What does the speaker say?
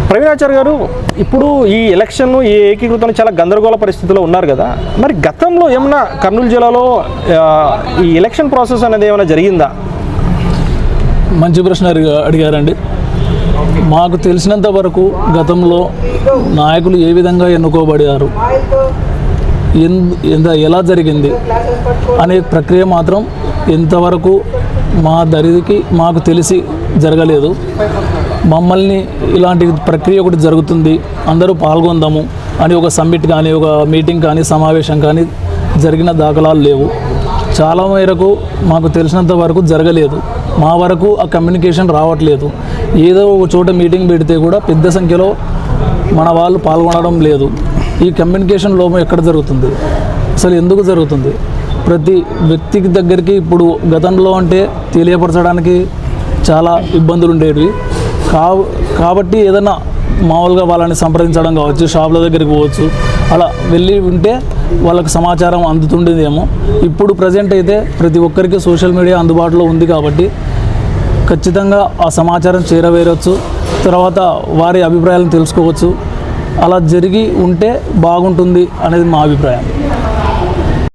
ప్రవీణాచార్య గారు, ఇప్పుడు ఈ ఎలక్షన్ ఈ ఏకీకృతం చాలా గందరగోళ పరిస్థితిలో ఉన్నారు కదా, మరి గతంలో ఏమన్నా కర్నూలు జిల్లాలో ఈ ఎలక్షన్ ప్రాసెస్ అనేది ఏమైనా జరిగిందా? మంచి ప్రశ్న అడిగారండి. మాకు తెలిసినంత వరకు గతంలో నాయకులు ఏ విధంగా ఎన్నుకోబడారు, ఎలా జరిగింది అనే ప్రక్రియ మాత్రం ఇంతవరకు మా దరికి మాకు తెలిసి జరగలేదు. మమ్మల్ని ఇలాంటి ప్రక్రియ ఒకటి జరుగుతుంది, అందరూ పాల్గొందాము అని ఒక సమ్మిట్ కానీ ఒక మీటింగ్ కానీ సమావేశం కానీ జరిగిన దాఖలాలు లేవు. చాలా మేరకు మాకు తెలిసినంత వరకు జరగలేదు. మా వరకు ఆ కమ్యూనికేషన్ రావట్లేదు. ఏదో ఒక చోట మీటింగ్ పెడితే కూడా పెద్ద సంఖ్యలో మన వాళ్ళు పాల్గొనడం లేదు. ఈ కమ్యూనికేషన్ లోపం ఎక్కడ జరుగుతుంది, అసలు ఎందుకు జరుగుతుంది? ప్రతి వ్యక్తికి దగ్గరికి ఇప్పుడు గతంలో అంటే తెలియపరచడానికి చాలా ఇబ్బందులు ఉండేవి. కాబట్టి ఏదైనా మామూలుగా వాళ్ళని సంప్రదించడం కావచ్చు, షాపుల దగ్గరికి పోవచ్చు, అలా వెళ్ళి ఉంటే వాళ్ళకి సమాచారం అందుతుండేదేమో. ఇప్పుడు ప్రజెంట్ అయితే ప్రతి ఒక్కరికి సోషల్ మీడియా అందుబాటులో ఉంది కాబట్టి ఖచ్చితంగా ఆ సమాచారం చేరవేరవచ్చు, తర్వాత వారి అభిప్రాయాలను తెలుసుకోవచ్చు. అలా జరిగి ఉంటే బాగుంటుంది అనేది మా అభిప్రాయం.